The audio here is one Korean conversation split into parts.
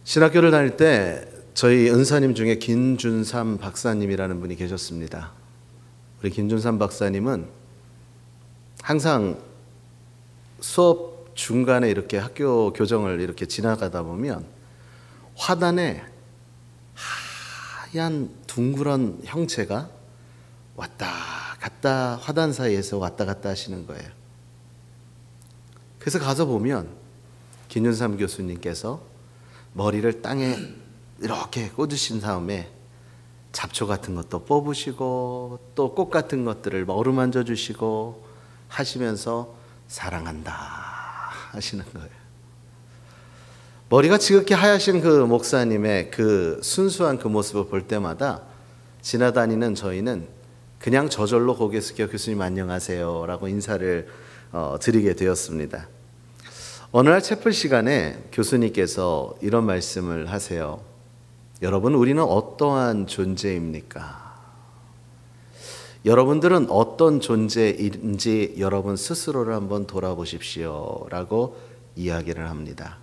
신학교를 다닐 때 저희 은사님 중에 김준삼 박사님이라는 분이 계셨습니다. 우리 김준삼 박사님은 항상 수업 중간에 이렇게 학교 교정을 이렇게 지나가다 보면 화단에 하얀 둥그런 형체가 왔다 갔다 화단 사이에서 왔다 갔다 하시는 거예요. 그래서 가서 보면 김준삼 교수님께서 머리를 땅에 이렇게 꽂으신 다음에 잡초 같은 것도 뽑으시고 또 꽃 같은 것들을 어루만져 주시고 하시면서 사랑한다 하시는 거예요. 머리가 지극히 하얗신 그 목사님의 그 순수한 그 모습을 볼 때마다 지나다니는 저희는 그냥 저절로 고개 숙여 교수님 안녕하세요 라고 인사를 드리게 되었습니다. 어느 날 채플 시간에 교수님께서 이런 말씀을 하세요. 여러분, 우리는 어떠한 존재입니까? 여러분들은 어떤 존재인지 여러분 스스로를 한번 돌아보십시오 라고 이야기를 합니다.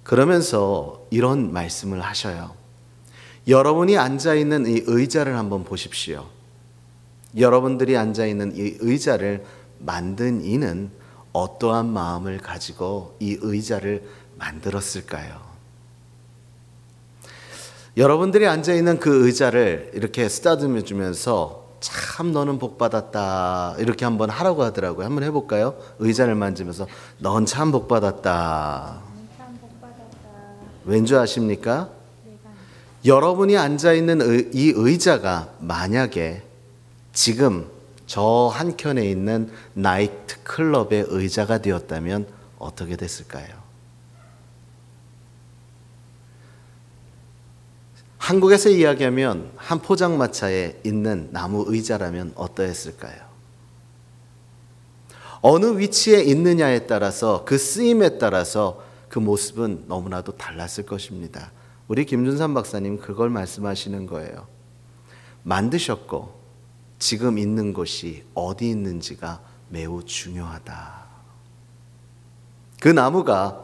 그러면서 이런 말씀을 하셔요. 여러분이 앉아있는 이 의자를 한번 보십시오. 여러분들이 앉아있는 이 의자를 만든 이는 어떠한 마음을 가지고 이 의자를 만들었을까요? 여러분들이 앉아있는 그 의자를 이렇게 쓰다듬어 주면서 참 너는 복받았다 이렇게 한번 하라고 하더라고요. 한번 해볼까요? 의자를 만지면서 넌 참 복받았다. 왠 줄 아십니까? 여러분이 앉아있는 이 의자가 만약에 지금 저 한켠에 있는 나이트 클럽의 의자가 되었다면 어떻게 됐을까요? 한국에서 이야기하면 한 포장마차에 있는 나무 의자라면 어떠했을까요? 어느 위치에 있느냐에 따라서 그 쓰임에 따라서 그 모습은 너무나도 달랐을 것입니다. 우리 김준삼 박사님 그걸 말씀하시는 거예요. 만드셨고 지금 있는 곳이 어디 있는지가 매우 중요하다. 그 나무가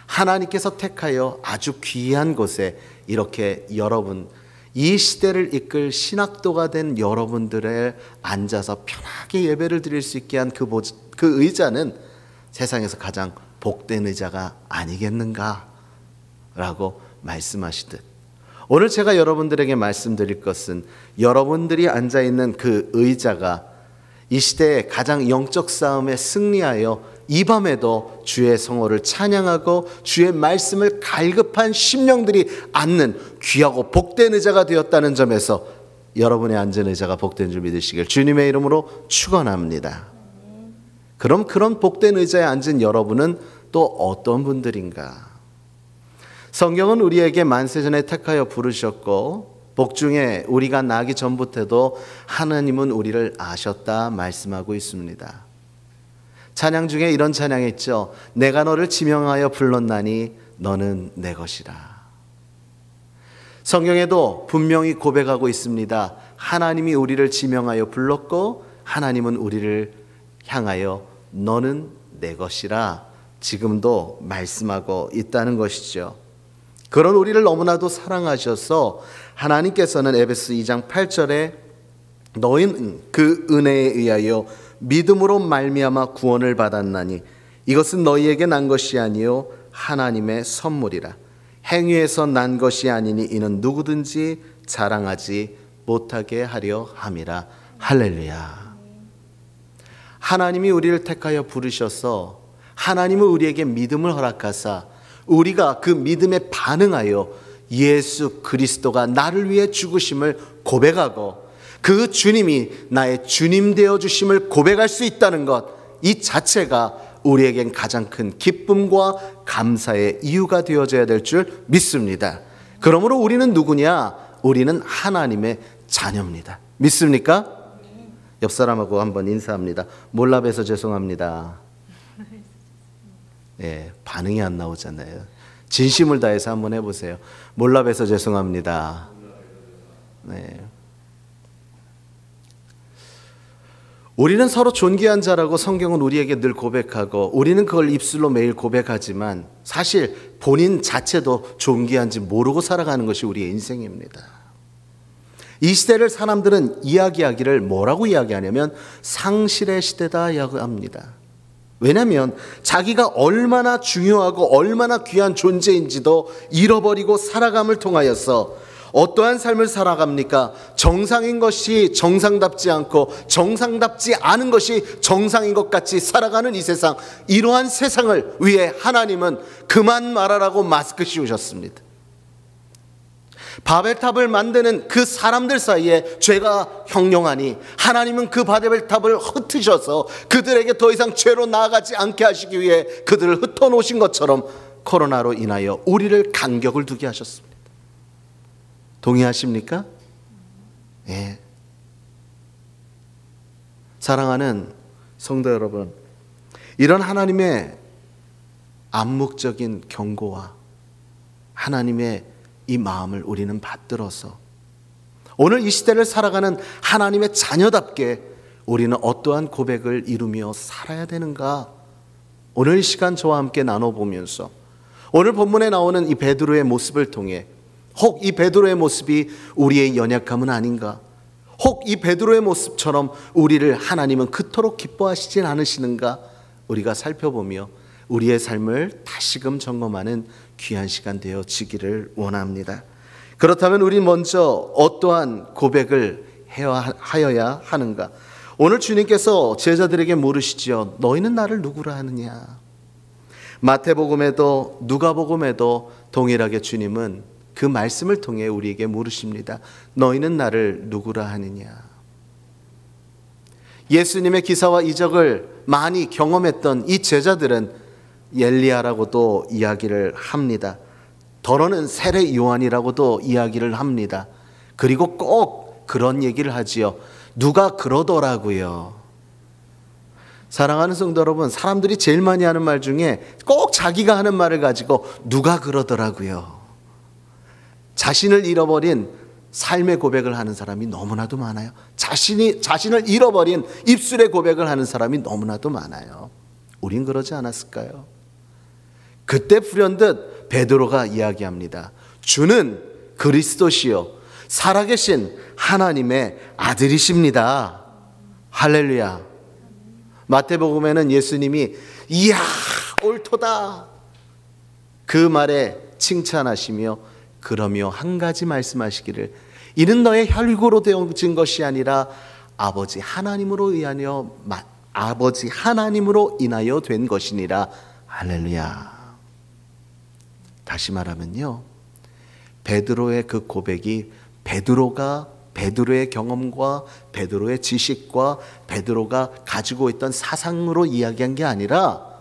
하나님께서 택하여 아주 귀한 곳에 이렇게 여러분, 이 시대를 이끌 신학도가 된 여러분들의 앉아서 편하게 예배를 드릴 수 있게 한 그 의자는 세상에서 가장 복된 의자가 아니겠는가? 라고 말씀하시듯 오늘 제가 여러분들에게 말씀드릴 것은 여러분들이 앉아있는 그 의자가 이 시대의 가장 영적 싸움에 승리하여 이 밤에도 주의 성호를 찬양하고 주의 말씀을 갈급한 심령들이 앉는 귀하고 복된 의자가 되었다는 점에서 여러분의 앉은 의자가 복된 줄 믿으시길 주님의 이름으로 축원합니다. 그럼 그런 복된 의자에 앉은 여러분은 또 어떤 분들인가? 성경은 우리에게 만세전에 택하여 부르셨고 복중에 우리가 나기 전부터도 하나님은 우리를 아셨다 말씀하고 있습니다. 찬양 중에 이런 찬양이 있죠. 내가 너를 지명하여 불렀나니 너는 내 것이라. 성경에도 분명히 고백하고 있습니다. 하나님이 우리를 지명하여 불렀고 하나님은 우리를 향하여 너는 내 것이라 지금도 말씀하고 있다는 것이죠. 그런 우리를 너무나도 사랑하셔서 하나님께서는 에베소 2장 8절에 너희는 그 은혜에 의하여 믿음으로 말미암아 구원을 받았나니 이것은 너희에게 난 것이 아니요 하나님의 선물이라. 행위에서 난 것이 아니니 이는 누구든지 자랑하지 못하게 하려 함이라. 할렐루야. 하나님이 우리를 택하여 부르셔서 하나님은 우리에게 믿음을 허락하사 우리가 그 믿음에 반응하여 예수 그리스도가 나를 위해 죽으심을 고백하고 그 주님이 나의 주님 되어주심을 고백할 수 있다는 것, 이 자체가 우리에겐 가장 큰 기쁨과 감사의 이유가 되어져야 될 줄 믿습니다. 그러므로 우리는 누구냐? 우리는 하나님의 자녀입니다. 믿습니까? 옆 사람하고 한번 인사합니다. 몰라 뵈서 죄송합니다. 예, 반응이 안 나오잖아요. 진심을 다해서 한번 해보세요. 몰라 뵈서 죄송합니다. 네. 우리는 서로 존귀한 자라고 성경은 우리에게 늘 고백하고 우리는 그걸 입술로 매일 고백하지만 사실 본인 자체도 존귀한지 모르고 살아가는 것이 우리의 인생입니다. 이 시대를 사람들은 이야기하기를 뭐라고 이야기하냐면 상실의 시대다 이야기합니다. 왜냐하면 자기가 얼마나 중요하고 얼마나 귀한 존재인지도 잃어버리고 살아감을 통하여서 어떠한 삶을 살아갑니까? 정상인 것이 정상답지 않고 정상답지 않은 것이 정상인 것 같이 살아가는 이 세상, 이러한 세상을 위해 하나님은 그만 말하라고 마스크 씌우셨습니다. 바벨탑을 만드는 그 사람들 사이에 죄가 형용하니 하나님은 그 바벨탑을 흩으셔서 그들에게 더 이상 죄로 나아가지 않게 하시기 위해 그들을 흩어놓으신 것처럼 코로나로 인하여 우리를 간격을 두게 하셨습니다. 동의하십니까? 예. 사랑하는 성도 여러분, 이런 하나님의 암묵적인 경고와 하나님의 이 마음을 우리는 받들어서 오늘 이 시대를 살아가는 하나님의 자녀답게 우리는 어떠한 고백을 이루며 살아야 되는가? 오늘 이 시간 저와 함께 나눠보면서 오늘 본문에 나오는 이 베드로의 모습을 통해 혹 이 베드로의 모습이 우리의 연약함은 아닌가? 혹 이 베드로의 모습처럼 우리를 하나님은 그토록 기뻐하시진 않으시는가? 우리가 살펴보며 우리의 삶을 다시금 점검하는 귀한 시간 되어지기를 원합니다. 그렇다면 우리 먼저 어떠한 고백을 하여야 하는가? 오늘 주님께서 제자들에게 물으시죠. 너희는 나를 누구라 하느냐? 마태복음에도 누가복음에도 동일하게 주님은 그 말씀을 통해 우리에게 물으십니다. 너희는 나를 누구라 하느냐? 예수님의 기사와 이적을 많이 경험했던 이 제자들은 엘리야라고도 이야기를 합니다. 더러는 세례 요한이라고도 이야기를 합니다. 그리고 꼭 그런 얘기를 하지요. 누가 그러더라고요. 사랑하는 성도 여러분, 사람들이 제일 많이 하는 말 중에 꼭 자기가 하는 말을 가지고 누가 그러더라고요. 자신을 잃어버린 삶의 고백을 하는 사람이 너무나도 많아요. 자신을 잃어버린 입술의 고백을 하는 사람이 너무나도 많아요. 우린 그러지 않았을까요? 그때 불현듯 베드로가 이야기합니다. 주는 그리스도시요 살아계신 하나님의 아들이십니다. 할렐루야. 마태복음에는 예수님이 이야 옳도다 그 말에 칭찬하시며 그러며 한 가지 말씀하시기를 이는 너의 혈육으로 되어진 것이 아니라 아버지 하나님으로 인하여 된 것이니라. 할렐루야. 다시 말하면요, 베드로의 그 고백이 베드로의 경험과 베드로의 지식과 베드로가 가지고 있던 사상으로 이야기한 게 아니라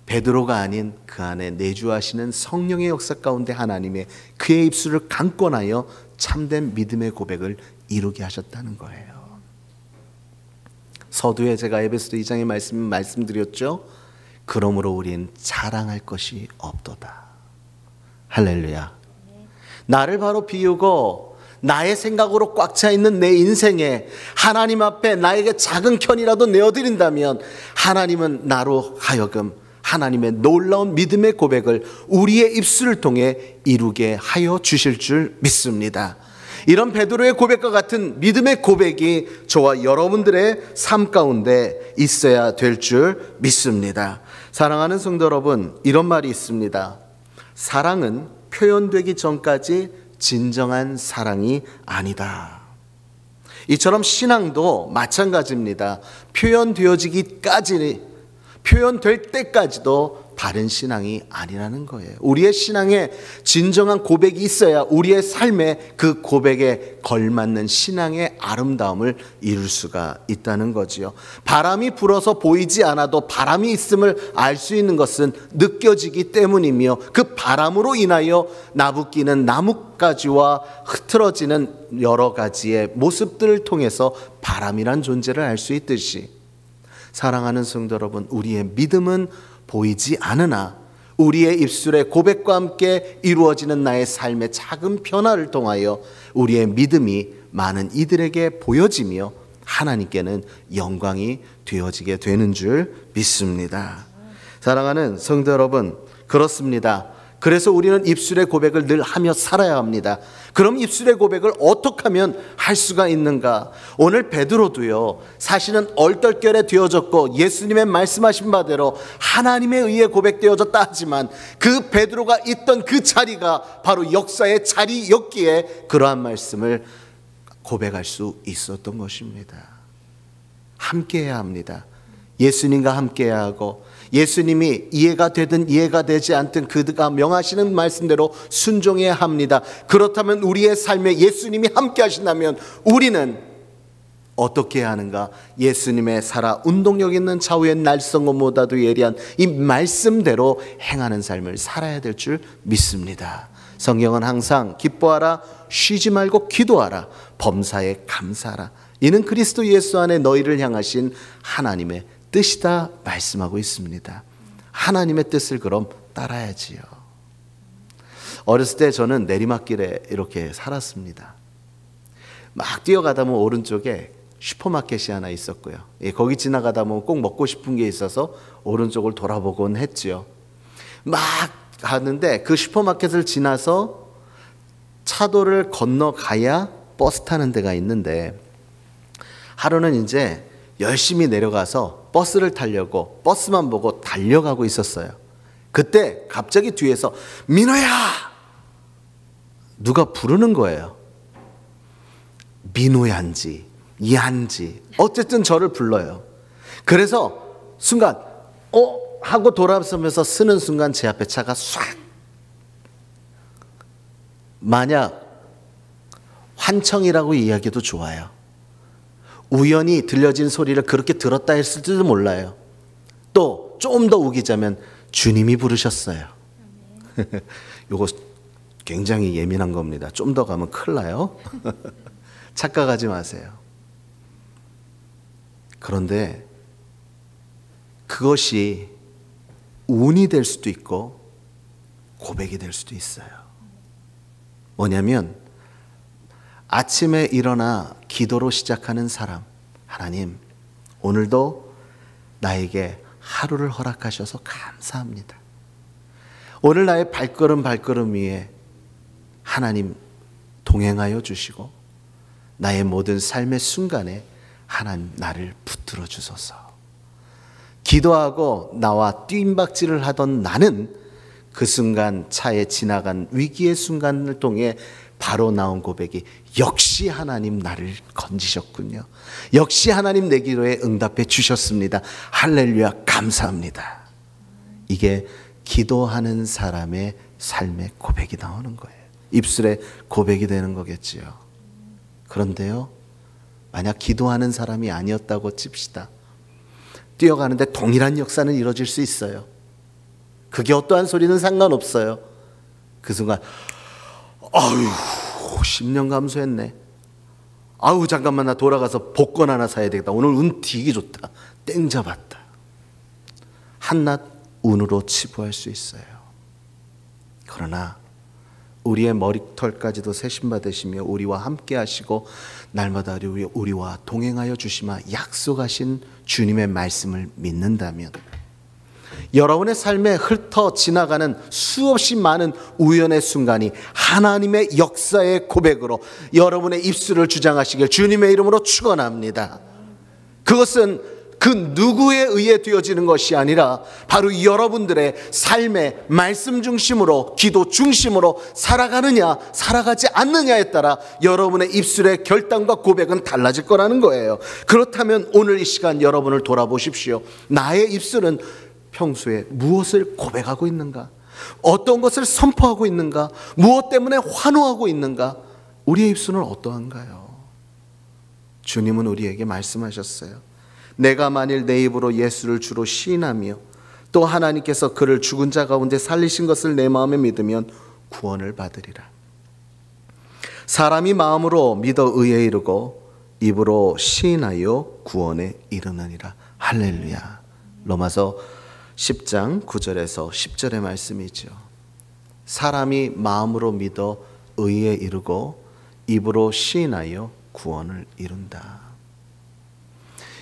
베드로가 아닌 그 안에 내주하시는 성령의 역사 가운데 하나님의 그의 입술을 강권하여 참된 믿음의 고백을 이루게 하셨다는 거예요. 서두에 제가 에베소서 2장의 말씀드렸죠. 그러므로 우린 자랑할 것이 없도다. 할렐루야. 나를 바로 비우고 나의 생각으로 꽉 차 있는 내 인생에 하나님 앞에 나에게 작은 편이라도 내어드린다면 하나님은 나로 하여금 하나님의 놀라운 믿음의 고백을 우리의 입술을 통해 이루게 하여 주실 줄 믿습니다. 이런 베드로의 고백과 같은 믿음의 고백이 저와 여러분들의 삶 가운데 있어야 될 줄 믿습니다. 사랑하는 성도 여러분, 이런 말이 있습니다. 사랑은 표현되기 전까지 진정한 사랑이 아니다. 이처럼 신앙도 마찬가지입니다. 표현될 때까지도 바른 신앙이 아니라는 거예요. 우리의 신앙에 진정한 고백이 있어야 우리의 삶에 그 고백에 걸맞는 신앙의 아름다움을 이룰 수가 있다는 거지요. 바람이 불어서 보이지 않아도 바람이 있음을 알 수 있는 것은 느껴지기 때문이며 그 바람으로 인하여 나부끼는 나뭇가지와 흐트러지는 여러 가지의 모습들을 통해서 바람이란 존재를 알 수 있듯이 사랑하는 성도 여러분, 우리의 믿음은 보이지 않으나 우리의 입술의 고백과 함께 이루어지는 나의 삶의 작은 변화를 통하여 우리의 믿음이 많은 이들에게 보여지며 하나님께는 영광이 되어지게 되는 줄 믿습니다. 사랑하는 성도 여러분, 그렇습니다. 그래서 우리는 입술의 고백을 늘 하며 살아야 합니다. 그럼 입술의 고백을 어떻게 하면 할 수가 있는가? 오늘 베드로도요, 사실은 얼떨결에 되어졌고 예수님의 말씀하신 바대로 하나님에 의해 고백되어졌다 하지만 그 베드로가 있던 그 자리가 바로 역사의 자리였기에 그러한 말씀을 고백할 수 있었던 것입니다. 함께해야 합니다. 예수님과 함께해야 하고, 예수님이 이해가 되든 이해가 되지 않든 그가 명하시는 말씀대로 순종해야 합니다. 그렇다면 우리의 삶에 예수님이 함께 하신다면 우리는 어떻게 해야 하는가? 예수님의 살아 운동력 있는 좌우의 날성검보다도 예리한 이 말씀대로 행하는 삶을 살아야 될 줄 믿습니다. 성경은 항상 기뻐하라, 쉬지 말고 기도하라, 범사에 감사하라, 이는 그리스도 예수 안에 너희를 향하신 하나님의 뜻이다 말씀하고 있습니다. 하나님의 뜻을 그럼 따라야지요. 어렸을 때 저는 내리막길에 이렇게 살았습니다. 막 뛰어가다 보면 오른쪽에 슈퍼마켓이 하나 있었고요. 거기 지나가다 보면 꼭 먹고 싶은 게 있어서 오른쪽을 돌아보곤 했지요. 막 가는데 그 슈퍼마켓을 지나서 차도를 건너가야 버스 타는 데가 있는데, 하루는 이제 열심히 내려가서 버스를 타려고 버스만 보고 달려가고 있었어요. 그때 갑자기 뒤에서 민호야! 누가 부르는 거예요. 민호야인지 이한지 어쨌든 저를 불러요. 그래서 순간 하고 돌아서면서 쓰는 순간 제 앞에 차가 唰. 만약 환청이라고 이야기도 좋아요. 우연히 들려진 소리를 그렇게 들었다 했을지도 몰라요. 또 좀 더 우기자면 주님이 부르셨어요. 요거 굉장히 예민한 겁니다. 좀 더 가면 큰일 나요. 착각하지 마세요. 그런데 그것이 운이 될 수도 있고 고백이 될 수도 있어요. 뭐냐면 아침에 일어나 기도로 시작하는 사람, 하나님 오늘도 나에게 하루를 허락하셔서 감사합니다. 오늘 나의 발걸음 위에 하나님 동행하여 주시고 나의 모든 삶의 순간에 하나님 나를 붙들어 주소서. 기도하고 나와 뜀박질을 하던 나는 그 순간 차에 지나간 위기의 순간을 통해 바로 나온 고백이 역시 하나님 나를 건지셨군요. 역시 하나님 내 기도에 응답해 주셨습니다. 할렐루야 감사합니다. 이게 기도하는 사람의 삶의 고백이 나오는 거예요. 입술에 고백이 되는 거겠지요. 그런데요, 만약 기도하는 사람이 아니었다고 칩시다. 뛰어가는데 동일한 역사는 이루어질 수 있어요. 그게 어떠한 소리는 상관없어요. 그 순간 아유 10년 감수했네. 아유 잠깐만 나 돌아가서 복권 하나 사야 되겠다. 오늘 운 되게 좋다. 땡 잡았다. 한낱 운으로 치부할 수 있어요. 그러나 우리의 머리털까지도 세심받으시며 우리와 함께 하시고 날마다 우리와 동행하여 주시마 약속하신 주님의 말씀을 믿는다면 여러분의 삶에 훑어 지나가는 수없이 많은 우연의 순간이 하나님의 역사의 고백으로 여러분의 입술을 주장하시길 주님의 이름으로 축원합니다. 그것은 그 누구에 의해 되어지는 것이 아니라 바로 여러분들의 삶의 말씀 중심으로 기도 중심으로 살아가느냐 살아가지 않느냐에 따라 여러분의 입술의 결단과 고백은 달라질 거라는 거예요. 그렇다면 오늘 이 시간 여러분을 돌아보십시오. 나의 입술은 평소에 무엇을 고백하고 있는가? 어떤 것을 선포하고 있는가? 무엇 때문에 환호하고 있는가? 우리의 입술은 어떠한가요? 주님은 우리에게 말씀하셨어요. 내가 만일 내 입으로 예수를 주로 시인하며 또 하나님께서 그를 죽은 자 가운데 살리신 것을 내 마음에 믿으면 구원을 받으리라. 사람이 마음으로 믿어 의에 이르고 입으로 시인하여 구원에 이르느니라. 할렐루야. 로마서 10장 9절에서 10절의 말씀이죠. 사람이 마음으로 믿어 의에 이르고 입으로 시인하여 구원을 이룬다.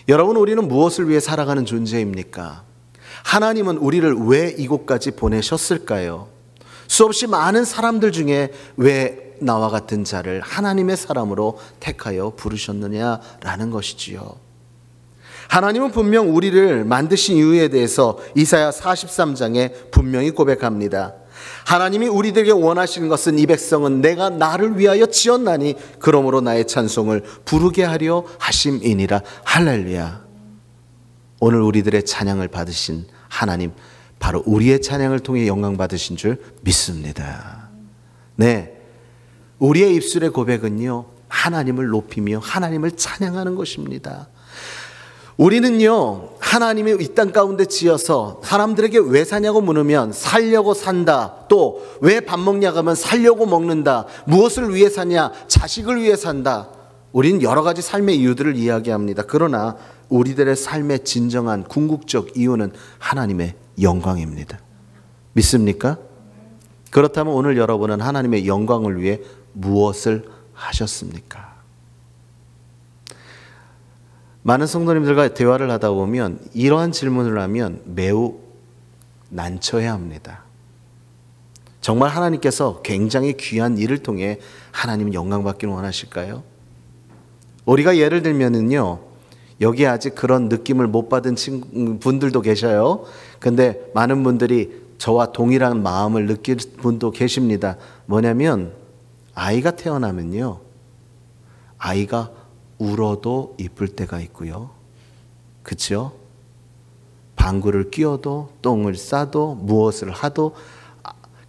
여러분, 우리는 무엇을 위해 살아가는 존재입니까? 하나님은 우리를 왜 이곳까지 보내셨을까요? 수없이 많은 사람들 중에 왜 나와 같은 자를 하나님의 사람으로 택하여 부르셨느냐라는 것이지요. 하나님은 분명 우리를 만드신 이유에 대해서 이사야 43장에 분명히 고백합니다. 하나님이 우리들에게 원하시는 것은 이 백성은 내가 나를 위하여 지었나니 그러므로 나의 찬송을 부르게 하려 하심이니라. 할렐루야. 오늘 우리들의 찬양을 받으신 하나님, 바로 우리의 찬양을 통해 영광 받으신 줄 믿습니다. 네, 우리의 입술의 고백은요, 하나님을 높이며 하나님을 찬양하는 것입니다. 우리는요, 하나님이 이 땅 가운데 지어서 사람들에게 왜 사냐고 물으면 살려고 산다, 또 왜 밥 먹냐고 하면 살려고 먹는다, 무엇을 위해 사냐, 자식을 위해 산다. 우리는 여러 가지 삶의 이유들을 이야기합니다. 그러나 우리들의 삶의 진정한 궁극적 이유는 하나님의 영광입니다. 믿습니까? 그렇다면 오늘 여러분은 하나님의 영광을 위해 무엇을 하셨습니까? 많은 성도님들과 대화를 하다 보면 이러한 질문을 하면 매우 난처해 합니다. 정말 하나님께서 굉장히 귀한 일을 통해 하나님 영광 받기를 원하실까요? 우리가 예를 들면은요, 여기 아직 그런 느낌을 못 받은 분들도 계셔요. 근데 많은 분들이 저와 동일한 마음을 느낄 분도 계십니다. 뭐냐면 아이가 태어나면요, 아이가 울어도 이쁠 때가 있고요. 그렇죠? 방구를 끼워도 똥을 싸도 무엇을 하도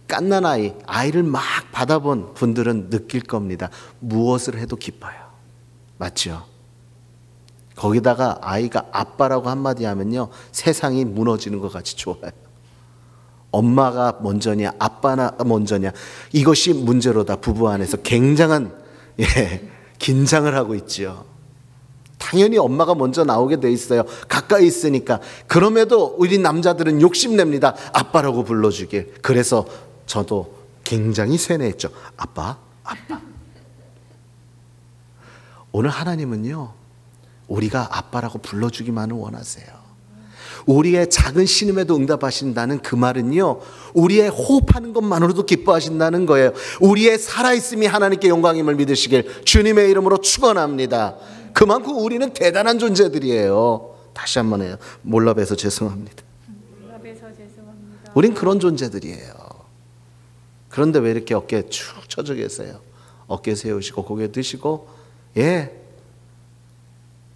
갓난 아이를 막 받아본 분들은 느낄 겁니다. 무엇을 해도 기뻐요. 맞죠? 거기다가 아이가 아빠라고 한마디 하면요, 세상이 무너지는 것 같이 좋아요. 엄마가 먼저냐 아빠나 먼저냐, 이것이 문제로다. 부부 안에서 굉장한 긴장을 하고 있지요. 당연히 엄마가 먼저 나오게 돼 있어요. 가까이 있으니까. 그럼에도 우리 남자들은 욕심냅니다. 아빠라고 불러주길. 그래서 저도 굉장히 세뇌했죠. 아빠, 아빠. 오늘 하나님은요, 우리가 아빠라고 불러주기만을 원하세요. 우리의 작은 신음에도 응답하신다는 그 말은요, 우리의 호흡하는 것만으로도 기뻐하신다는 거예요. 우리의 살아있음이 하나님께 영광임을 믿으시길 주님의 이름으로 축원합니다. 그만큼 우리는 대단한 존재들이에요. 다시 한번 해요. 몰라봬서 죄송합니다. 우린 그런 존재들이에요. 그런데 왜 이렇게 어깨에 축 처져 계세요? 어깨 세우시고 고개 드시고,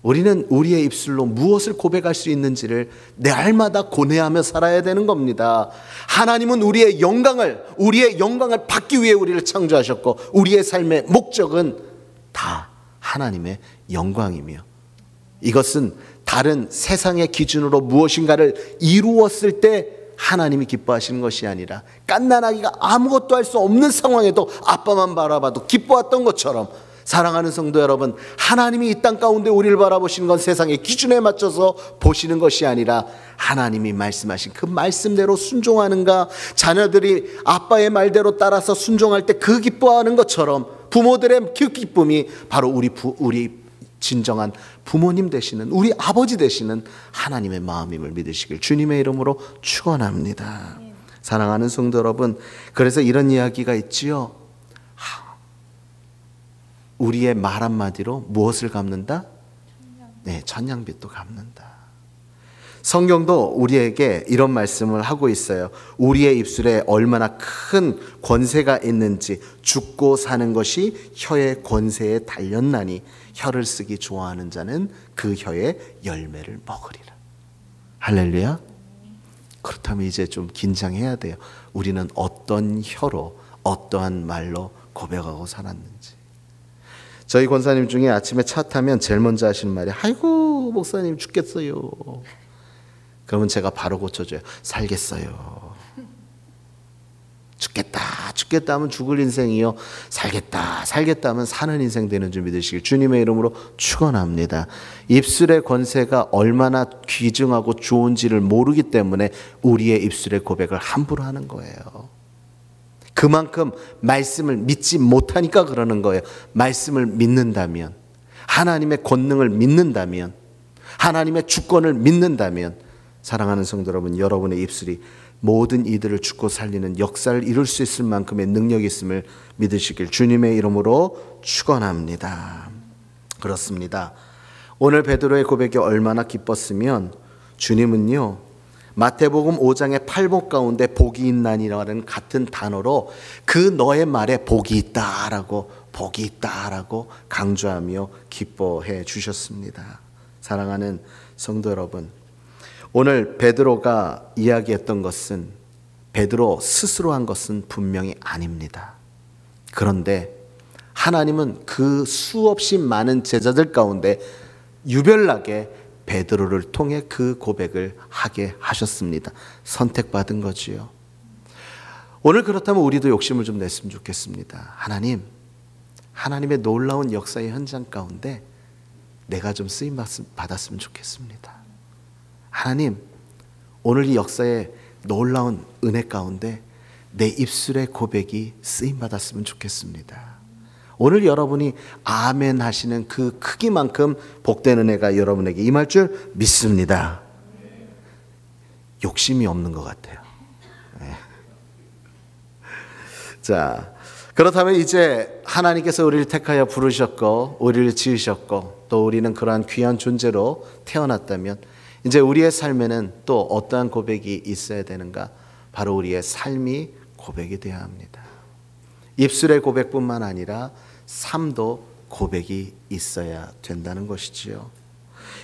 우리는 우리의 입술로 무엇을 고백할 수 있는지를 날마다 고뇌하며 살아야 되는 겁니다. 하나님은 우리의 영광을 받기 위해 우리를 창조하셨고, 우리의 삶의 목적은 다 하나님의 영광이며, 이것은 다른 세상의 기준으로 무엇인가를 이루었을 때 하나님이 기뻐하시는 것이 아니라, 갓난아기가 아무것도 할 수 없는 상황에도 아빠만 바라봐도 기뻐했던 것처럼, 사랑하는 성도 여러분, 하나님이 이 땅 가운데 우리를 바라보시는 건 세상의 기준에 맞춰서 보시는 것이 아니라 하나님이 말씀하신 그 말씀대로 순종하는가, 자녀들이 아빠의 말대로 따라서 순종할 때 그 기뻐하는 것처럼 부모들의 그 기쁨이 바로 우리 진정한 부모님 되시는, 우리 아버지 되시는 하나님의 마음임을 믿으시길 주님의 이름으로 축원합니다. 사랑하는 성도 여러분, 그래서 이런 이야기가 있지요. 우리의 말 한마디로 무엇을 갚는다? 천냥빚도 갚는다. 성경도 우리에게 이런 말씀을 하고 있어요. 우리의 입술에 얼마나 큰 권세가 있는지, 죽고 사는 것이 혀의 권세에 달렸나니 혀를 쓰기 좋아하는 자는 그 혀의 열매를 먹으리라. 할렐루야. 그렇다면 이제 좀 긴장해야 돼요. 우리는 어떤 혀로, 어떠한 말로 고백하고 살았는지. 저희 권사님 중에 아침에 차 타면 제일 먼저 하시는 말이, 아이고 목사님 죽겠어요. 그러면 제가 바로 고쳐줘요. 살겠어요. 죽겠다 하면 죽을 인생이요, 살겠다 하면 사는 인생 되는 줄 믿으시길 주님의 이름으로 축원합니다. 입술의 권세가 얼마나 귀중하고 좋은지를 모르기 때문에 우리의 입술의 고백을 함부로 하는 거예요. 그만큼 말씀을 믿지 못하니까 그러는 거예요. 말씀을 믿는다면, 하나님의 권능을 믿는다면, 하나님의 주권을 믿는다면 사랑하는 성도 여러분, 여러분의 입술이 모든 이들을 죽고 살리는 역사를 이룰 수 있을 만큼의 능력이 있음을 믿으시길 주님의 이름으로 축원합니다. 그렇습니다. 오늘 베드로의 고백이 얼마나 기뻤으면 주님은요, 마태복음 5장의 8복 가운데 복이 있나니라는 같은 단어로 그 너의 말에 복이 있다라고 강조하며 기뻐해 주셨습니다. 사랑하는 성도 여러분, 오늘 베드로가 이야기했던 것은 베드로 스스로 한 것은 분명히 아닙니다. 그런데 하나님은 그 수없이 많은 제자들 가운데 유별나게 베드로를 통해 그 고백을 하게 하셨습니다. 선택받은 거지요. 오늘 그렇다면 우리도 욕심을 좀 냈으면 좋겠습니다. 하나님의 놀라운 역사의 현장 가운데 내가 좀 쓰임 받았으면 좋겠습니다. 하나님, 오늘 이 역사의 놀라운 은혜 가운데 내 입술의 고백이 쓰임 받았으면 좋겠습니다. 오늘 여러분이 아멘 하시는 그 크기만큼 복된 은혜가 여러분에게 임할 줄 믿습니다. 욕심이 없는 것 같아요. 네. 자, 그렇다면 이제 하나님께서 우리를 택하여 부르셨고 우리를 지으셨고 또 우리는 그러한 귀한 존재로 태어났다면 이제 우리의 삶에는 또 어떠한 고백이 있어야 되는가? 바로 우리의 삶이 고백이 되어야 합니다. 입술의 고백뿐만 아니라 삶도 고백이 있어야 된다는 것이지요.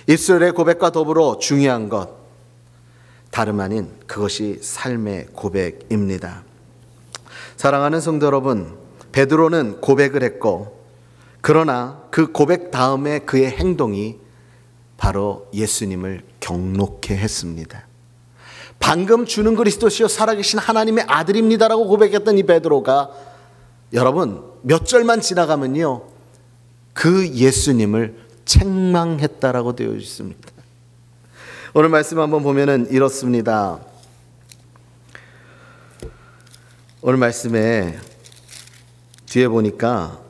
입술의 고백과 더불어 중요한 것, 다름 아닌 그것이 삶의 고백입니다. 사랑하는 성도 여러분, 베드로는 고백을 했고, 그러나 그 고백 다음에 그의 행동이 바로 예수님을 경록해 했습니다. 방금 주는 그리스도시요 살아계신 하나님의 아들입니다라고 고백했던 이 베드로가 여러분 몇 절만 지나가면요 그 예수님을 책망했다라고 되어 있습니다. 오늘 말씀 한번 보면은 이렇습니다. 오늘 말씀에 뒤에 보니까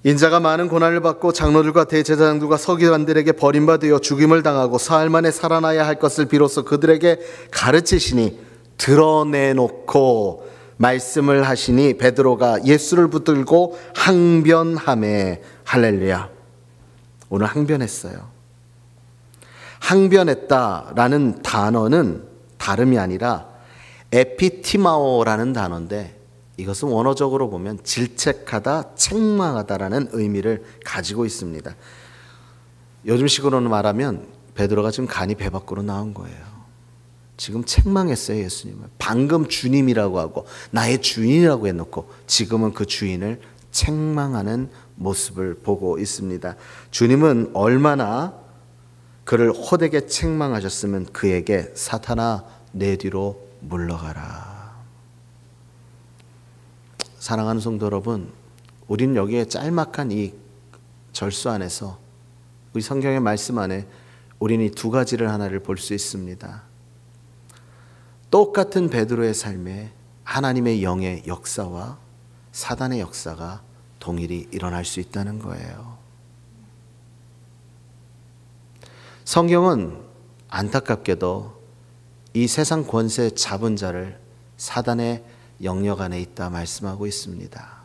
인자가 많은 고난을 받고 장로들과 대제사장들과 서기관들에게 버림받아 죽임을 당하고 사흘 만에 살아나야 할 것을 비로소 그들에게 가르치시니 드러내놓고 말씀을 하시니 베드로가 예수를 붙들고 항변하매 할렐루야. 오늘 항변했어요. 항변했다라는 단어는 다름이 아니라 에피티마오라는 단어인데 이것은 원어적으로 보면 질책하다, 책망하다라는 의미를 가지고 있습니다. 요즘식으로는 말하면 베드로가 지금 간이 배 밖으로 나온 거예요. 지금 책망했어요, 예수님을. 방금 주님이라고 하고 나의 주인이라고 해놓고 지금은 그 주인을 책망하는 모습을 보고 있습니다. 주님은 얼마나 그를 호되게 책망하셨으면 그에게 사탄아 내 뒤로 물러가라. 사랑하는 성도 여러분, 우리는 여기에 짤막한 이 절수 안에서 우리 성경의 말씀 안에 우리는 이 두 가지를 하나를 볼 수 있습니다. 똑같은 베드로의 삶에 하나님의 영의 역사와 사단의 역사가 동일히 일어날 수 있다는 거예요. 성경은 안타깝게도 이 세상 권세 잡은 자를 사단의 영역 안에 있다 말씀하고 있습니다.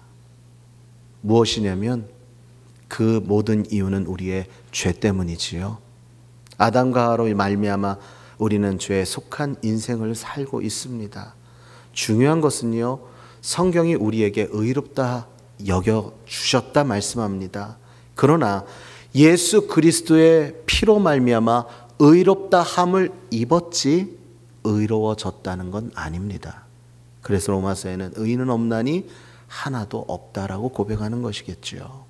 무엇이냐면 그 모든 이유는 우리의 죄 때문이지요. 아담과 하와로 말미암아 우리는 죄에 속한 인생을 살고 있습니다. 중요한 것은요, 성경이 우리에게 의롭다 여겨 주셨다 말씀합니다. 그러나 예수 그리스도의 피로 말미암아 의롭다 함을 입었지 의로워졌다는 건 아닙니다. 그래서 로마서에는 의인은 없나니 하나도 없다라고 고백하는 것이겠죠.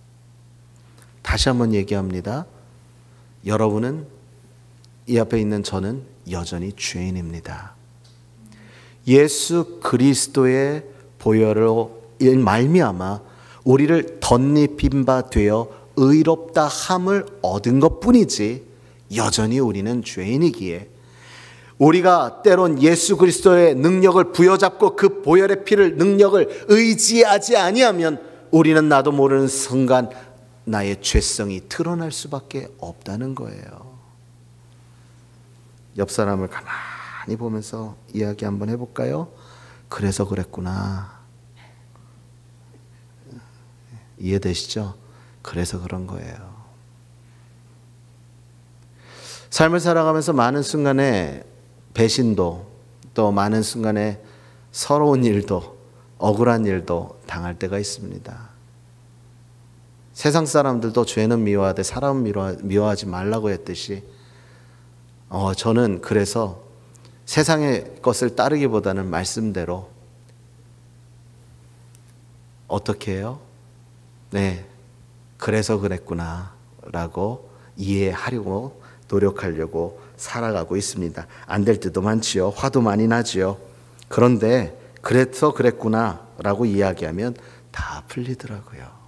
다시 한번 얘기합니다. 여러분은, 이 앞에 있는 저는 여전히 죄인입니다. 예수 그리스도의 보혈로 말미암아 우리를 덧입힌 바 되어 의롭다 함을 얻은 것뿐이지 여전히 우리는 죄인이기에 우리가 때론 예수 그리스도의 능력을 부여잡고 그 보혈의 피를 능력을 의지하지 아니하면 우리는 나도 모르는 순간 나의 죄성이 드러날 수밖에 없다는 거예요. 옆 사람을 가만히 보면서 이야기 한번 해볼까요? 그래서 그랬구나. 이해되시죠? 그래서 그런 거예요. 삶을 살아가면서 많은 순간에 배신도, 또 많은 순간에 서러운 일도, 억울한 일도 당할 때가 있습니다. 세상 사람들도 죄는 미워하되 사람은 미워하지 말라고 했듯이 저는 그래서 세상의 것을 따르기보다는 말씀대로 어떻게 해요? 네, 그래서 그랬구나 라고 이해하려고 노력하려고 살아가고 있습니다. 안 될 때도 많지요. 화도 많이 나지요. 그런데 그래서 그랬구나 라고 이야기하면 다 풀리더라고요.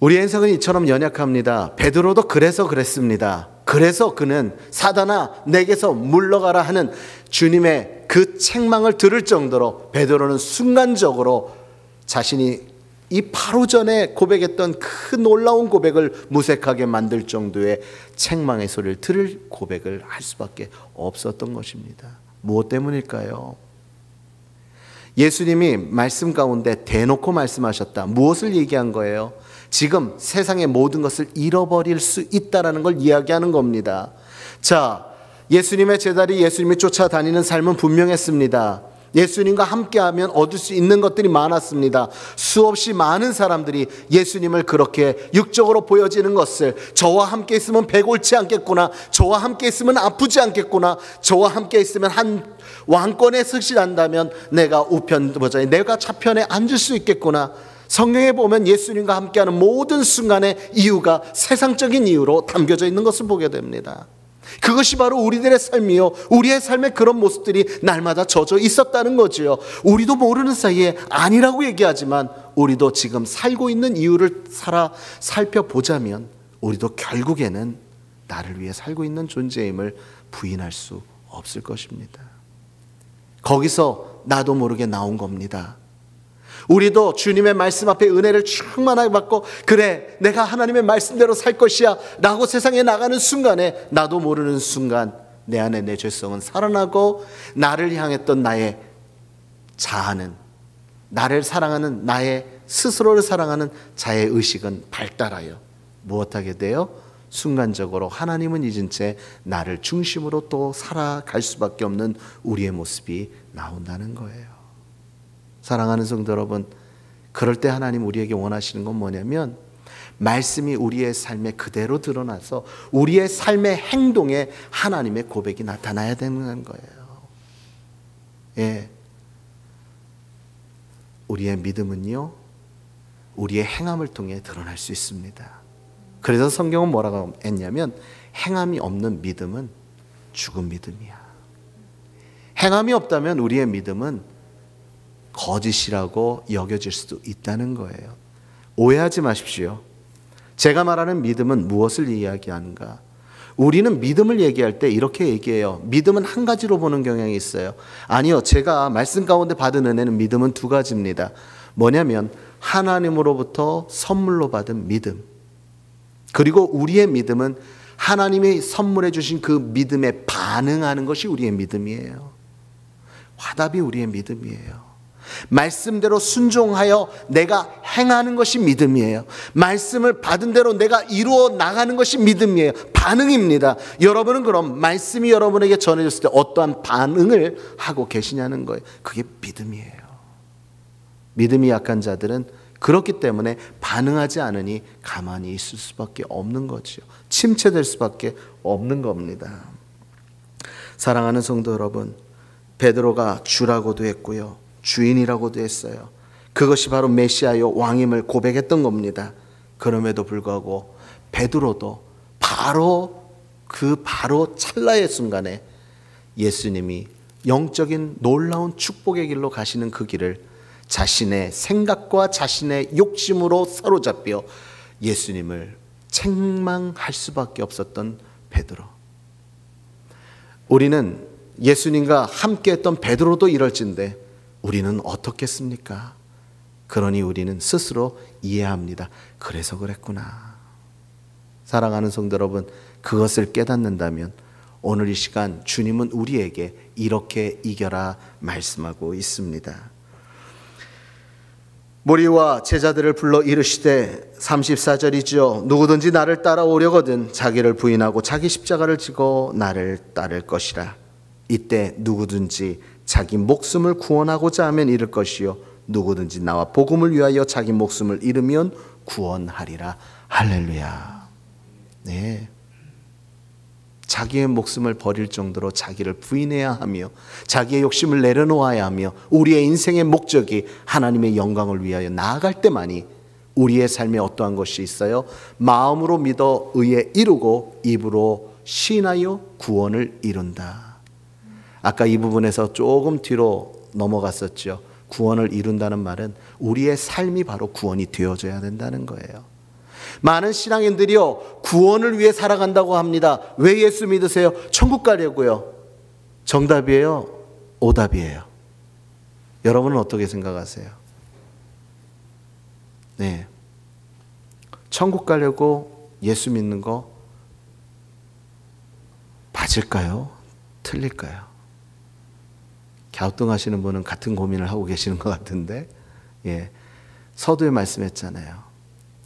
우리의 인생은 이처럼 연약합니다. 베드로도 그래서 그랬습니다. 그래서 그는 사단아 내게서 물러가라 하는 주님의 그 책망을 들을 정도로 베드로는 순간적으로 자신이 이 바로 전에 고백했던 그 놀라운 고백을 무색하게 만들 정도의 책망의 소리를 들을 고백을 할 수밖에 없었던 것입니다. 무엇 때문일까요? 예수님이 말씀 가운데 대놓고 말씀하셨다. 무엇을 얘기한 거예요? 지금 세상의 모든 것을 잃어버릴 수 있다는 걸 이야기하는 겁니다. 자, 예수님의 제자리 예수님이 쫓아다니는 삶은 분명했습니다. 예수님과 함께하면 얻을 수 있는 것들이 많았습니다. 수없이 많은 사람들이 예수님을 그렇게 육적으로 보여지는 것을 저와 함께 있으면 배 곪지 않겠구나, 저와 함께 있으면 아프지 않겠구나, 저와 함께 있으면 한 왕권에 승진한다면 내가 우편 보좌에 내가 좌편에 앉을 수 있겠구나. 성경에 보면 예수님과 함께하는 모든 순간의 이유가 세상적인 이유로 담겨져 있는 것을 보게 됩니다. 그것이 바로 우리들의 삶이요, 우리의 삶의 그런 모습들이 날마다 젖어 있었다는 거지요. 우리도 모르는 사이에 아니라고 얘기하지만 우리도 지금 살고 있는 이유를 살펴보자면 우리도 결국에는 나를 위해 살고 있는 존재임을 부인할 수 없을 것입니다. 거기서 나도 모르게 나온 겁니다. 우리도 주님의 말씀 앞에 은혜를 충만하게 받고 그래 내가 하나님의 말씀대로 살 것이야 라고 세상에 나가는 순간에 나도 모르는 순간 내 안에 내 죄성은 살아나고 나를 향했던 나의 자아는, 나를 사랑하는 나의 스스로를 사랑하는 자의 의식은 발달하여 무엇하게 돼요? 순간적으로 하나님은 잊은 채 나를 중심으로 또 살아갈 수밖에 없는 우리의 모습이 나온다는 거예요. 사랑하는 성도 여러분, 그럴 때 하나님 우리에게 원하시는 건 뭐냐면 말씀이 우리의 삶에 그대로 드러나서 우리의 삶의 행동에 하나님의 고백이 나타나야 되는 거예요. 예. 우리의 믿음은요, 우리의 행함을 통해 드러날 수 있습니다. 그래서 성경은 뭐라고 했냐면 행함이 없는 믿음은 죽은 믿음이야. 행함이 없다면 우리의 믿음은 거짓이라고 여겨질 수도 있다는 거예요. 오해하지 마십시오. 제가 말하는 믿음은 무엇을 이야기하는가? 우리는 믿음을 얘기할 때 이렇게 얘기해요. 믿음은 한 가지로 보는 경향이 있어요. 아니요, 제가 말씀 가운데 받은 은혜는 믿음은 두 가지입니다. 뭐냐면 하나님으로부터 선물로 받은 믿음, 그리고 우리의 믿음은 하나님이 선물해 주신 그 믿음에 반응하는 것이 우리의 믿음이에요. 화답이 우리의 믿음이에요. 말씀대로 순종하여 내가 행하는 것이 믿음이에요. 말씀을 받은 대로 내가 이루어 나가는 것이 믿음이에요. 반응입니다. 여러분은 그럼 말씀이 여러분에게 전해졌을 때 어떠한 반응을 하고 계시냐는 거예요. 그게 믿음이에요. 믿음이 약한 자들은 그렇기 때문에 반응하지 않으니 가만히 있을 수밖에 없는 거죠. 침체될 수밖에 없는 겁니다. 사랑하는 성도 여러분, 베드로가 주라고도 했고요, 주인이라고도 했어요. 그것이 바로 메시아요 왕임을 고백했던 겁니다. 그럼에도 불구하고 베드로도 바로 찰나의 순간에 예수님이 영적인 놀라운 축복의 길로 가시는 그 길을 자신의 생각과 자신의 욕심으로 사로잡혀 예수님을 책망할 수밖에 없었던 베드로. 우리는 예수님과 함께했던 베드로도 이럴진데 우리는 어떻겠습니까? 그러니 우리는 스스로 이해합니다. 그래서 그랬구나. 사랑하는 성도 여러분, 그것을 깨닫는다면 오늘 이 시간 주님은 우리에게 이렇게 이겨라 말씀하고 있습니다. 무리와 제자들을 불러 이르시되 34절이죠. 누구든지 나를 따라오려거든 자기를 부인하고 자기 십자가를 지고 나를 따를 것이라. 이때 누구든지 자기 목숨을 구원하고자 하면 잃을 것이요 누구든지 나와 복음을 위하여 자기 목숨을 잃으면 구원하리라. 할렐루야. 네. 자기의 목숨을 버릴 정도로 자기를 부인해야 하며 자기의 욕심을 내려놓아야 하며 우리의 인생의 목적이 하나님의 영광을 위하여 나아갈 때만이 우리의 삶에 어떠한 것이 있어요? 마음으로 믿어 의에 이루고 입으로 시인하여 구원을 이룬다. 아까 이 부분에서 조금 뒤로 넘어갔었죠. 구원을 이룬다는 말은 우리의 삶이 바로 구원이 되어져야 된다는 거예요. 많은 신앙인들이요 구원을 위해 살아간다고 합니다. 왜 예수 믿으세요? 천국 가려고요. 정답이에요? 오답이에요? 여러분은 어떻게 생각하세요? 네, 천국 가려고 예수 믿는 거 맞을까요? 틀릴까요? 갸우뚱하시는 분은 같은 고민을 하고 계시는 것 같은데, 예, 서두에 말씀했잖아요.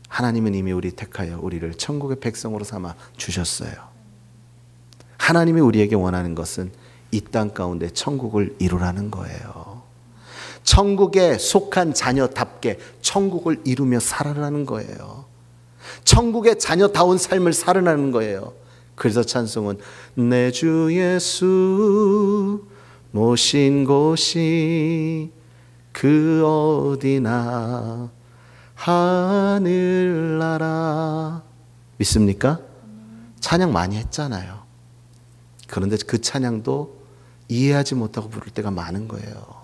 하나님은 이미 우리 택하여 우리를 천국의 백성으로 삼아 주셨어요. 하나님이 우리에게 원하는 것은 이 땅 가운데 천국을 이루라는 거예요. 천국에 속한 자녀답게 천국을 이루며 살아라는 거예요. 천국의 자녀다운 삶을 살아라는 거예요. 그래서 찬송은 내 주 예수 모신 곳이 그 어디나 하늘나라. 믿습니까? 찬양 많이 했잖아요. 그런데 그 찬양도 이해하지 못하고 부를 때가 많은 거예요.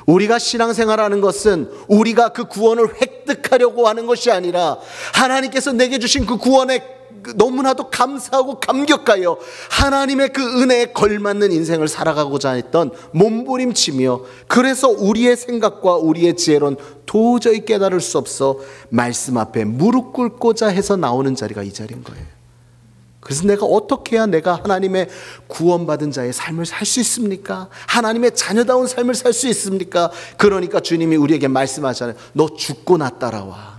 우리가 신앙생활하는 것은 우리가 그 구원을 획득하려고 하는 것이 아니라 하나님께서 내게 주신 그 구원에 너무나도 감사하고 감격하여 하나님의 그 은혜에 걸맞는 인생을 살아가고자 했던 몸부림치며, 그래서 우리의 생각과 우리의 지혜로는 도저히 깨달을 수 없어 말씀 앞에 무릎 꿇고자 해서 나오는 자리가 이 자리인 거예요. 그래서 내가 어떻게 해야 내가 하나님의 구원받은 자의 삶을 살 수 있습니까? 하나님의 자녀다운 삶을 살 수 있습니까? 그러니까 주님이 우리에게 말씀하잖아요. 너 죽고 나 따라와.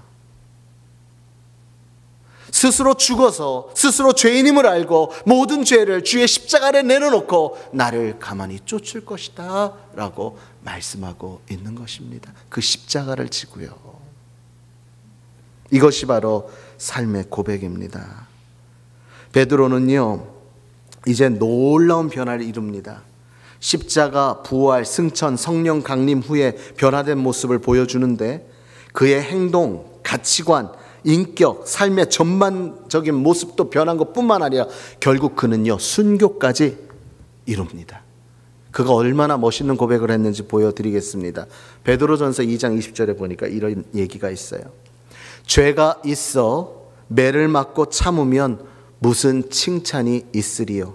스스로 죽어서 스스로 죄인임을 알고 모든 죄를 주의 십자가에 내려놓고 나를 가만히 쫓을 것이다 라고 말씀하고 있는 것입니다. 그 십자가를 지고요. 이것이 바로 삶의 고백입니다. 베드로는요 이제 놀라운 변화를 이룹니다. 십자가, 부활, 승천, 성령 강림 후에 변화된 모습을 보여주는데 그의 행동, 가치관, 인격, 삶의 전반적인 모습도 변한 것뿐만 아니라 결국 그는요 순교까지 이룹니다. 그가 얼마나 멋있는 고백을 했는지 보여드리겠습니다. 베드로전서 2장 20절에 보니까 이런 얘기가 있어요. 죄가 있어 매를 맞고 참으면 무슨 칭찬이 있으리요.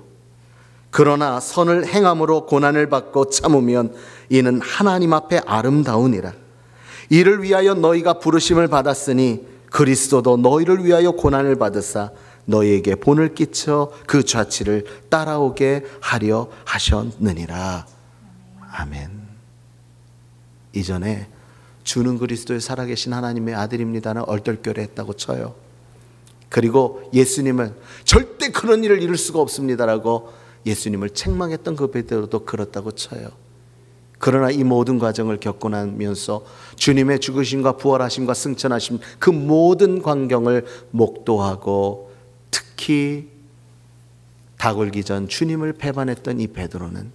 그러나 선을 행함으로 고난을 받고 참으면 이는 하나님 앞에 아름다우니라. 이를 위하여 너희가 부르심을 받았으니 그리스도도 너희를 위하여 고난을 받으사 너희에게 본을 끼쳐 그 좌치를 따라오게 하려 하셨느니라. 아멘. 이전에 주는 그리스도의 살아계신 하나님의 아들입니다는 얼떨결에했다고 쳐요. 그리고 예수님은 절대 그런 일을 이룰 수가 없습니다라고 예수님을 책망했던 그 베드로도 그렇다고 쳐요. 그러나 이 모든 과정을 겪고 나면서 주님의 죽으심과 부활하심과 승천하심 그 모든 광경을 목도하고 특히 닭 울기 전 주님을 배반했던 이 베드로는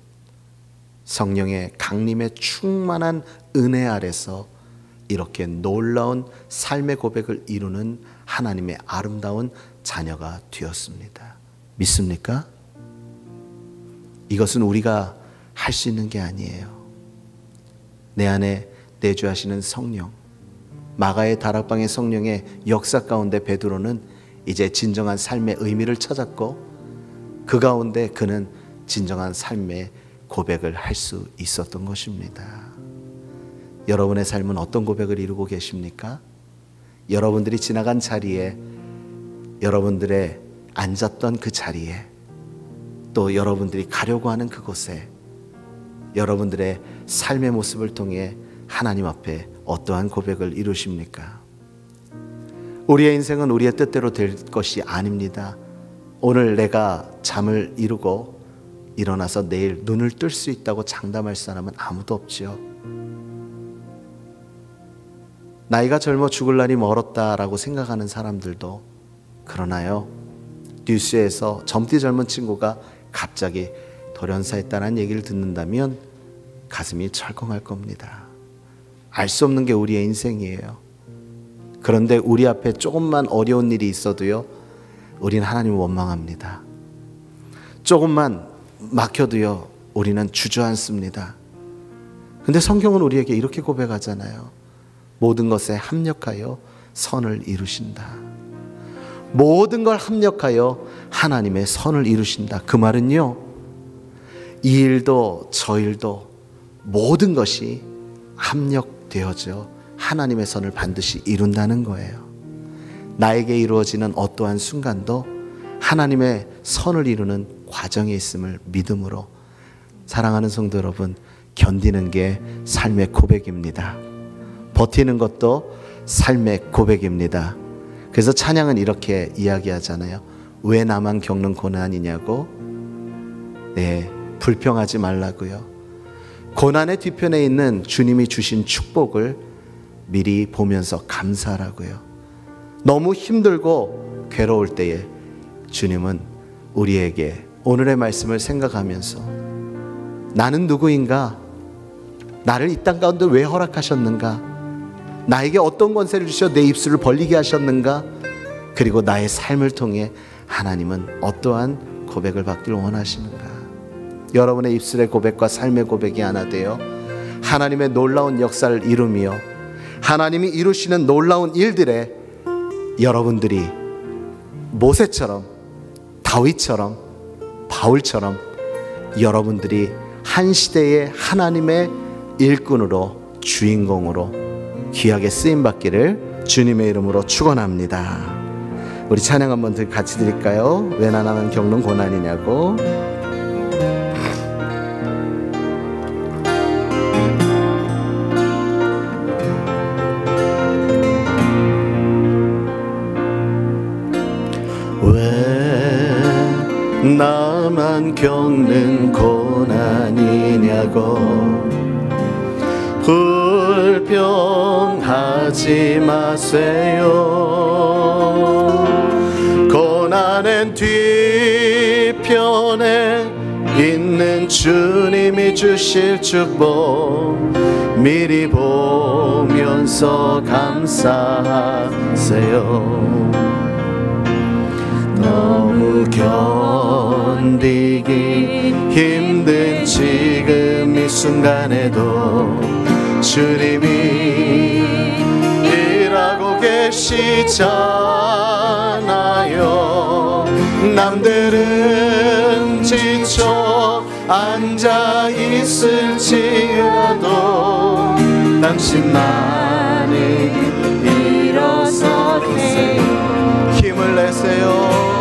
성령의 강림에 충만한 은혜 아래서 이렇게 놀라운 삶의 고백을 이루는 하나님의 아름다운 자녀가 되었습니다. 믿습니까? 이것은 우리가 할 수 있는 게 아니에요. 내 안에 내주하시는 성령, 마가의 다락방의 성령의 역사 가운데 베드로는 이제 진정한 삶의 의미를 찾았고 그 가운데 그는 진정한 삶의 고백을 할 수 있었던 것입니다. 여러분의 삶은 어떤 고백을 이루고 계십니까? 여러분들이 지나간 자리에, 여러분들의 앉았던 그 자리에, 또 여러분들이 가려고 하는 그곳에 여러분들의 삶의 모습을 통해 하나님 앞에 어떠한 고백을 이루십니까? 우리의 인생은 우리의 뜻대로 될 것이 아닙니다. 오늘 내가 잠을 이루고 일어나서 내일 눈을 뜰 수 있다고 장담할 사람은 아무도 없지요. 나이가 젊어 죽을 날이 멀었다라고 생각하는 사람들도, 그러나요, 뉴스에서 젊디 젊은 친구가 갑자기 돌연사했다는 얘기를 듣는다면 가슴이 철컹할 겁니다. 알 수 없는 게 우리의 인생이에요. 그런데 우리 앞에 조금만 어려운 일이 있어도요, 우리는 하나님을 원망합니다. 조금만 막혀도요, 우리는 주저앉습니다. 근데 성경은 우리에게 이렇게 고백하잖아요. 모든 것에 합력하여 선을 이루신다. 모든 걸 합력하여 하나님의 선을 이루신다. 그 말은요, 이 일도 저 일도 모든 것이 합력되어져 하나님의 선을 반드시 이룬다는 거예요. 나에게 이루어지는 어떠한 순간도 하나님의 선을 이루는 과정에 있음을 믿음으로, 사랑하는 성도 여러분, 견디는 게 삶의 고백입니다. 버티는 것도 삶의 고백입니다. 그래서 찬양은 이렇게 이야기하잖아요. 왜 나만 겪는 고난이냐고? 네, 불평하지 말라고요. 고난의 뒤편에 있는 주님이 주신 축복을 미리 보면서 감사하라고요. 너무 힘들고 괴로울 때에 주님은 우리에게 오늘의 말씀을 생각하면서, 나는 누구인가? 나를 이 땅 가운데 왜 허락하셨는가? 나에게 어떤 권세를 주셔 내 입술을 벌리게 하셨는가? 그리고 나의 삶을 통해 하나님은 어떠한 고백을 받길 원하시는가? 여러분의 입술의 고백과 삶의 고백이 하나 되어 하나님의 놀라운 역사를 이루며 하나님이 이루시는 놀라운 일들에 여러분들이 모세처럼, 다윗처럼, 바울처럼 여러분들이 한 시대의 하나님의 일꾼으로, 주인공으로 귀하게 쓰임받기를 주님의 이름으로 축원합니다. 우리 찬양 한번 같이 드릴까요? 왜 나만 겪는 고난이냐고. 왜 나만 겪는 고난이냐고. 불평하지 마세요. 고난의 뒤편에 있는 주님이 주실 축복 미리 보면서 감사하세요. 너무 견디기 힘든 지금 이 순간에도 주님이 일하고 계시잖아요. 남들은 지쳐 앉아 있을지라도 당신만이 일어서세요. 힘을 내세요.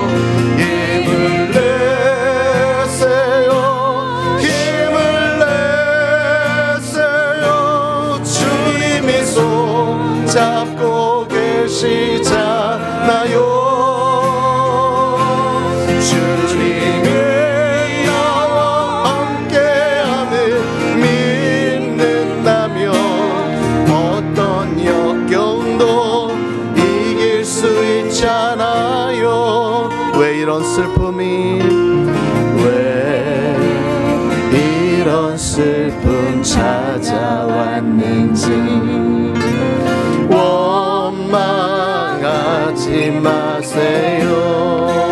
힘을 내세요. 힘을 내세요. 주님이 손 잡고 계시잖아요. 주님이 나와 함께함을 믿는다면 어떤 역경도 이길 수 있잖아요. 왜 이런 슬픔이, 왜 이런 슬픔 찾아왔는지 원망하지 마세요.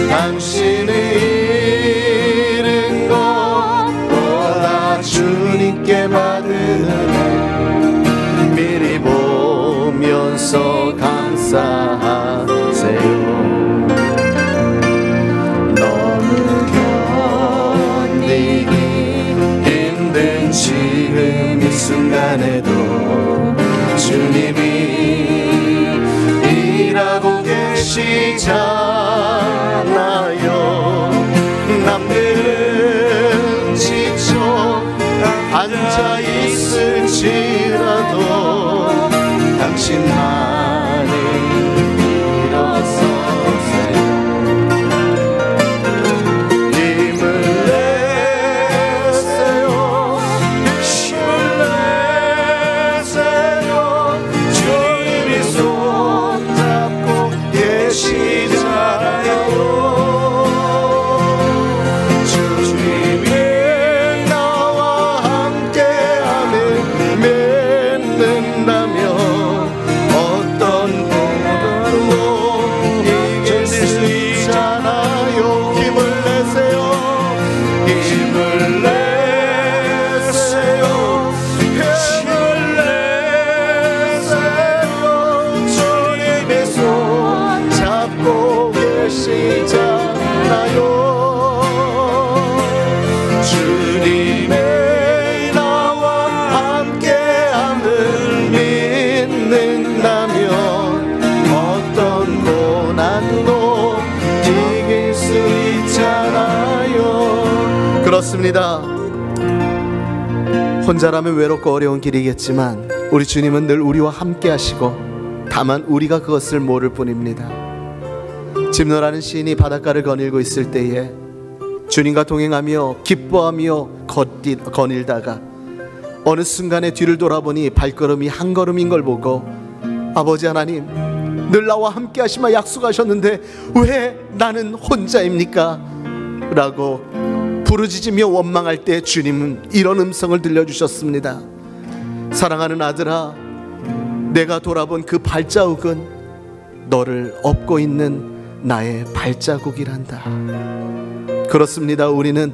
당신이 잃은 것보다 주님께 받은 은혜 미리 보면서 감사하세요. 계시잖아요. 남들은 지쳐 앉아 있을지라도 당신만이 일어서세요. 힘을 내세요. 힘을 내세요. 주님이 손잡고 계시잖아요. 주님이 나와 함께하는 믿는다면 어떤 고난도 이길 수 있잖아요. 힘을 내세요. 힘을 내세요. 힘을 내세요. 주님의 손 잡고 계시잖아요. 주님의 나와 함께함을 믿는다면 어떤 고난도 이길 수 있잖아요. 그렇습니다. 혼자라면 외롭고 어려운 길이겠지만 우리 주님은 늘 우리와 함께 하시고 다만 우리가 그것을 모를 뿐입니다. 짐노라는 시인이 바닷가를 거닐고 있을 때에 주님과 동행하며 기뻐하며 거닐다가 어느 순간에 뒤를 돌아보니 발걸음이 한 걸음인 걸 보고 아버지 하나님, 늘 나와 함께 하시마 약속하셨는데 왜 나는 혼자입니까? 라고 부르짖으며 원망할 때 주님은 이런 음성을 들려주셨습니다. 사랑하는 아들아, 내가 돌아본 그 발자국은 너를 업고 있는 나의 발자국이란다. 그렇습니다. 우리는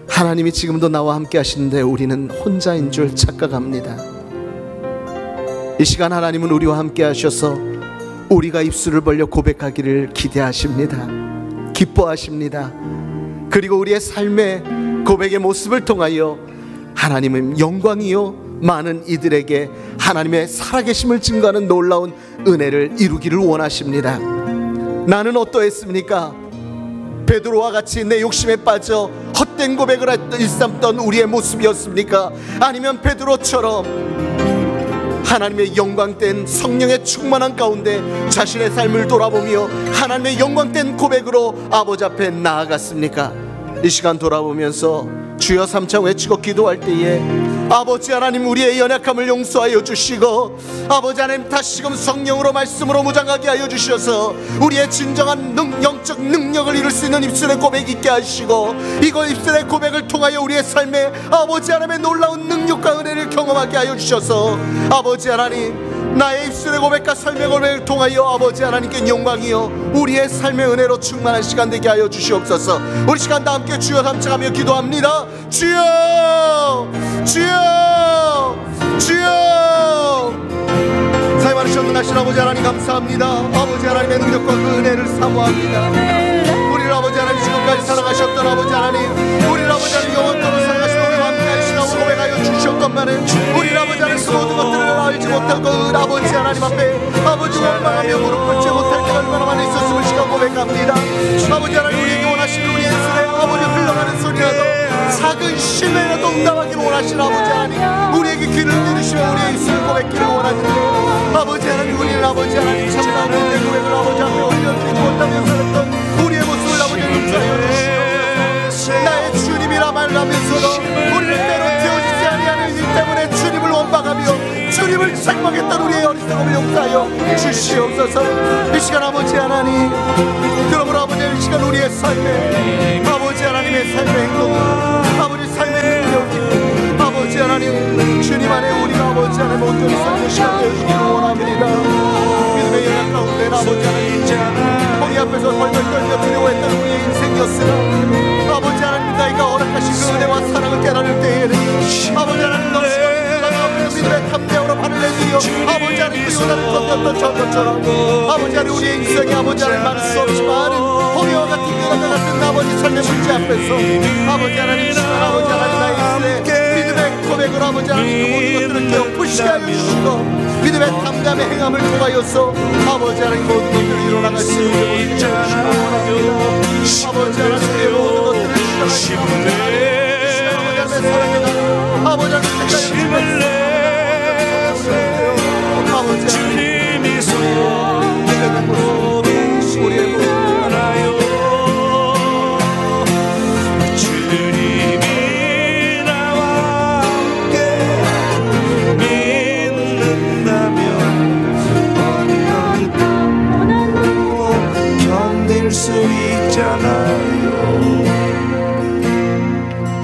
하나님이 지금도 나와 함께 하시는데 우리는 혼자인 줄 착각합니다. 이 시간 하나님은 우리와 함께 하셔서 우리가 입술을 벌려 고백하기를 기대하십니다. 기뻐하십니다. 그리고 우리의 삶의 고백의 모습을 통하여 하나님은 영광이요 많은 이들에게 하나님의 살아계심을 증거하는 놀라운 은혜를 이루기를 원하십니다. 나는 어떠했습니까? 베드로와 같이 내 욕심에 빠져 헛된 고백을 일삼던 우리의 모습이었습니까? 아니면 베드로처럼 하나님의 영광된 성령의 충만한 가운데 자신의 삶을 돌아보며 하나님의 영광된 고백으로 아버지 앞에 나아갔습니까? 이 시간 돌아보면서 주여 삼창 외치고 기도할 때에 아버지 하나님, 우리의 연약함을 용서하여 주시고 아버지 하나님, 다시금 성령으로 말씀으로 무장하게 하여 주셔서 우리의 진정한 영적 능력을 이룰 수 있는 입술의 고백이 있게 하시고 이걸 입술의 고백을 통하여 우리의 삶에 아버지 하나님의 놀라운 능력과 은혜를 경험하게 하여 주셔서 아버지 하나님, 나의 입술의 고백과 삶의 고백을 통하여 아버지 하나님께 영광이요 우리의 삶의 은혜로 충만한 시간 되게 하여 주시옵소서. 우리 시간 다 함께 주여 삼창하며 기도합니다. 주여, 주여, 주여. 사이 많으신 하신 아버지 하나님 감사합니다. 아버지 하나님의 능력과 그 은혜를 사모합니다. 우리를 아버지 하나님 지금까지 사랑하셨던 아버지 하나님, 우리를 아버지 하나님 영원토록 사랑하시고 우리와 함께 하시라고 고백하여 주셨건만은 우리를 아버지 하나님 그 모든 것들을 알지 못하고 아버지 하나님 앞에 아버지 원망하며 무릎 꿇지 못할 때가 얼마나 많이 있었음을 시간 고백합니다. 아버지 하나님, 우리에게 원하시는 우리의 입술에 아버지 흘러가는 소리라도 작은 신뢰라도 응답하기를 원하시는 아버지 하나님, 우리에게 귀를 내리시며 우리의 입술을 고백기를 원하는데 아버지 하나님, 우리는 아버지 하나님 참다운 내 고백을 아버지 앞에 올려드리지 못하며 살았던 우리의 모습을 아버지 용서하여 주시옵소서. 나의 주님이라 말하면서도 우리는 때로 되어지지 아니하는 일 때문에 주님을 원망하며 주님을 책망했던 우리의 어리석음을 용서하여 주시옵소서. 이 시간 아버지 하나님, 그러므로 아버지 이 시간 우리의 삶에 아버지 하나님의 삶의 행동을 아버지 삶의 능력이 아버지 하나님 주님 안에 우리가 아버지 하나님 온전히 삶의 시간 되어주기를 원합니다. 믿음의 연약 가운데 아버지 하나님 거기 앞에서 벌벌 떨며 두려워했던 우리의 인생이었으나 아버지 하나님 나이가 허락하신 그 은혜와 사랑을 깨달을 때에는 아버지 하나님 너무 믿음의 탐대으로 발을 내주며 아버지 하나님 그 요단을 건넜던 저것처럼 아버지 하나님 우리의 인생에 아버지 하나님 많은 수 없이 많은 홍해와 같은 요단과 같은 아버지 삶의 문제 앞에서 아버지 하나님 아버지 하나님 나의 인생에 믿음의 고백을 아버지 하나님 그 모든 것들을 깨어부시게 하여 주시고 믿음의 담담의 행함을 통하여서 아버지 하나님 모든 것들을 이뤄나갈 수 있게 해주시기 원합니다. 아버지 하나님의 모든 것들을 아버지 하나님의 힘을 내세요. 주님이 손으로 우리의 알아요. 주님이 나와 함께 믿는다면 견딜 수 있잖아요.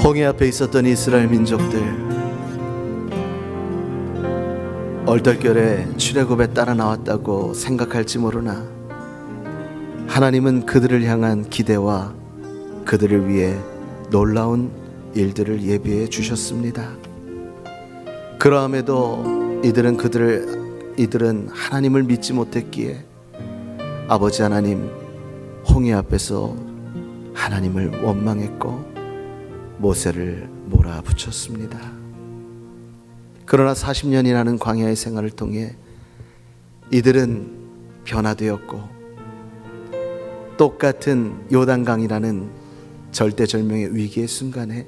홍해 앞에 있었던 이스라엘 민족들, 얼떨결에 출애굽에 따라 나왔다고 생각할지 모르나 하나님은 그들을 향한 기대와 그들을 위해 놀라운 일들을 예비해 주셨습니다. 그러함에도 이들은 하나님을 믿지 못했기에 아버지 하나님 홍해 앞에서 하나님을 원망했고 모세를 몰아붙였습니다. 그러나 40년이라는 광야의 생활을 통해 이들은 변화되었고 똑같은 요단강이라는 절대절명의 위기의 순간에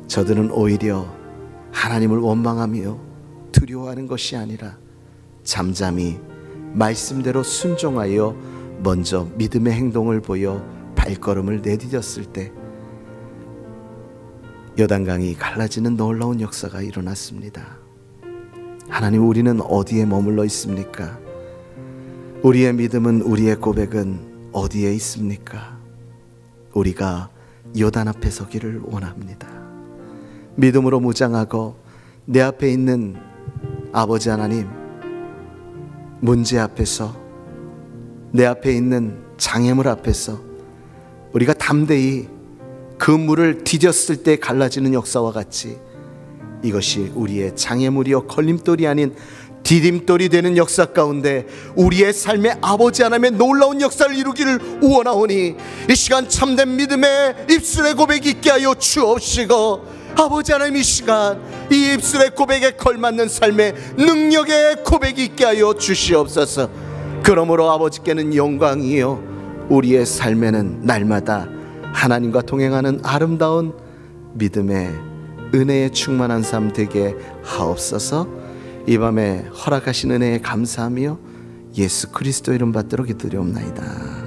저들은 오히려 하나님을 원망하며 두려워하는 것이 아니라 잠잠히 말씀대로 순종하여 먼저 믿음의 행동을 보여 발걸음을 내디뎠을 때 요단강이 갈라지는 놀라운 역사가 일어났습니다. 하나님, 우리는 어디에 머물러 있습니까? 우리의 믿음은, 우리의 고백은 어디에 있습니까? 우리가 요단 앞에 서기를 원합니다. 믿음으로 무장하고 내 앞에 있는 아버지 하나님 문제 앞에서, 내 앞에 있는 장애물 앞에서 우리가 담대히 그 물을 디뎠을 때 갈라지는 역사와 같이 이것이 우리의 장애물이요 걸림돌이 아닌 디딤돌이 되는 역사 가운데 우리의 삶의 아버지 하나님의 놀라운 역사를 이루기를 원하오니 이 시간 참된 믿음의 입술의 고백이 있게 하여 주옵시고 아버지 하나님 이 시간 이 입술의 고백에 걸맞는 삶의 능력의 고백이 있게 하여 주시옵소서. 그러므로 아버지께는 영광이요 우리의 삶에는 날마다 하나님과 동행하는 아름다운 믿음의 은혜에 충만한 삶 되게 하옵소서. 이 밤에 허락하신 은혜에 감사하며 예수 그리스도 이름 받들어 기도드리옵나이다.